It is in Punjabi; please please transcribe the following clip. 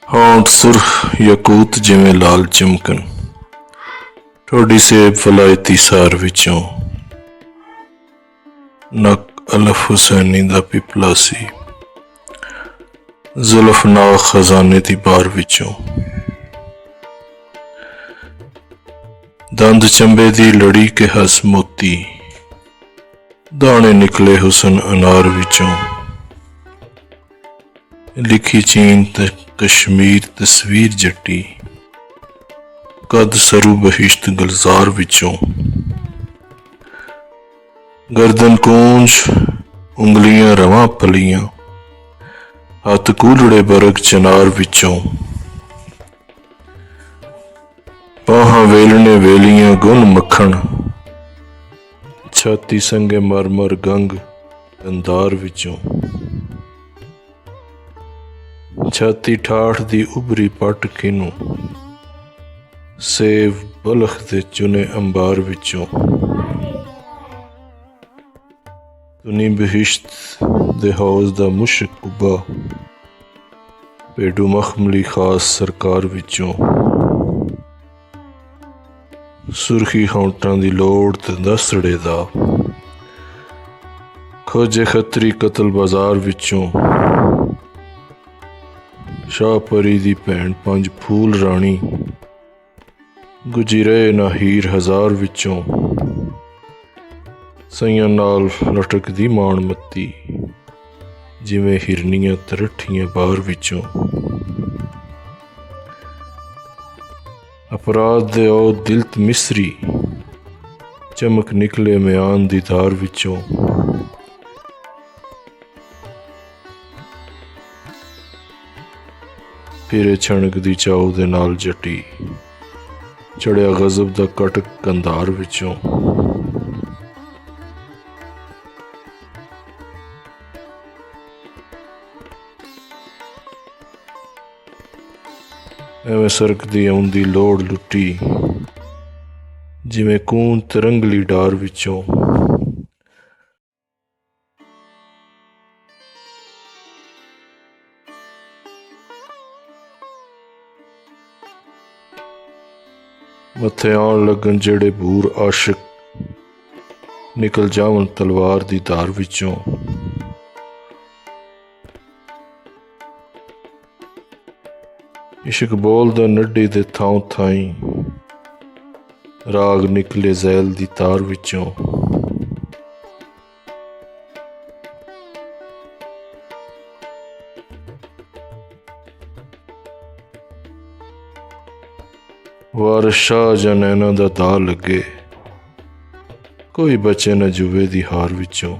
ਹੋਂਠ ਸੁਰਖ ਯਾਕੂਤ ਜਿਵੇਂ ਲਾਲ ਚਮਕਣ, ਠੋਡੀ ਸੇਬ ਵਲਾਇਤੀ ਸਾਰ ਵਿੱਚੋਂ। ਨੱਕ ਅਲਫ ਹੁਸੈਨੀ ਦਾ ਪਿਪਲਾ ਸੀ, ਜ਼ੁਲਫ ਨਾਗ ਖਜ਼ਾਨੇ ਦੀ ਬਾਰ ਵਿੱਚੋਂ। ਦੰਦ ਚੰਬੇ ਦੀ ਲੜੀ ਕੇ ਹੱਸ ਮੋਤੀ, ਦਾਣੇ ਨਿਕਲੇ ਹੁਸਨ ਅਨਾਰ ਵਿੱਚੋਂ। ਲਿਖੀ ਚੀਨ ਤੇ ਕਸ਼ਮੀਰ ਤਸਵੀਰ ਜੱਟੀ, ਕਦ ਸਰੂ ਬਹਿਸ਼ਤ ਗੁਲਜ਼ਾਰ ਵਿੱਚੋਂ। ਗਰਦਨ ਕੂੰਜ ਉਂਗਲੀਆਂ ਰਵਾਂ ਪਲੀਆਂ, ਹੱਥ ਕੂਲੜੇ ਬਰਗ ਚਨਾਰ ਵਿੱਚੋਂ। ਬਾਹਾਂ ਵੇਲਣੇ ਵੇਲੀਆਂ ਗੁਣ ਮੱਖਣ, ਛਾਤੀ ਸੰਗੇ ਮਰਮਰ ਗੰਗ ਦੰਦਾਰ ਵਿੱਚੋਂ। ਛਾਤੀ ਠਾਠ ਦੀ ਉਭਰੀ ਪੱਟ ਕਿਨੂੰ, ਸੇਬ ਬਲਖ ਦੇ ਚੁਨੇ ਅੰਬਾਰ ਵਿੱਚੋਂ। ਤੁਨੀ ਬਹਿਸ਼ਤ ਦੇ ਹੌਜ਼ ਦਾ ਮੁਸ਼ਕ ਕੁੱਬਾ, ਭੇਡੂ ਮਖਮਲੀ ਖਾਸ ਸਰਕਾਰ ਵਿੱਚੋਂ। ਸੁਰਖੀ ਹੋਂਠਾਂ ਦੀ ਲੋੜ ਤੇ ਦਸੜੇ ਦਾ, ਖੋਜੇ ਖੱਤਰੀ ਕਤਲ ਬਾਜ਼ਾਰ ਵਿੱਚੋਂ। ਸ਼ਾਹ ਪਰੀ ਦੀ ਭੈਣ ਪੰਜ ਫੂਲ ਰਾਣੀ, ਗੁੱਜੀ ਰਹੇ ਨਾ ਹੀਰ ਹਜ਼ਾਰ ਵਿੱਚੋਂ। ਸਈਆਂ ਨਾਲ ਲਟਕਦੀ ਮਾਣ ਮੱਤੀ, ਜਿਵੇਂ ਹਿਰਨੀਆਂ ਤਰੱਠੀਆਂ ਬਾਹਰ ਵਿੱਚੋਂ। ਅਪਰਾਧ ਦੇ ਉਹ ਦਿਲਤ ਮਿਸਰੀ, ਚਮਕ ਨਿਕਲੇ ਮਿਆਨ ਦੀ ਧਾਰ ਵਿੱਚੋਂ। ਫਿਰੇ ਛਣਕ ਦੀ ਚਾਉ ਦੇ ਨਾਲ ਜੱਟੀ, ਚੜਿਆ ਗਜ਼ਬ ਦਾ ਕਟਕ ਕੰਧਾਰ ਵਿੱਚੋਂ। ਐਵੇਂ ਸਰਕਦੀ ਆਉਂਦੀ ਲੋੜ ਲੁੱਟੀ, ਜਿਵੇਂ ਕੂਨ ਤਰੰਗਲੀ ਡਾਰ ਵਿੱਚੋਂ। ਮੱਥੇ ਆਉਣ ਲੱਗਣ ਜਿਹੜੇ ਬੂਰ ਆਸ਼ਿਕ, ਨਿਕਲ ਜਾਵਣ ਤਲਵਾਰ ਦੀ ਧਾਰ ਵਿੱਚੋਂ। ਇਸ਼ਕ ਬੋਲਦਾ ਨੱਢੀ ਦੇ ਥਾਂ ਥਾਈਂ, ਰਾਗ ਨਿਕਲੇ ਜ਼ੈਲ ਦੀ ਤਾਰ ਵਿੱਚੋਂ। ਵਾਰਿਸ ਸ਼ਾਹ ਜਾਂ ਨੈਣਾ ਦਾ ਦਾ ਲੱਗੇ, ਕੋਈ ਬਚੇ ਨਾ ਜੁਵੇ ਦੀ ਹਾਰ ਵਿੱਚੋਂ।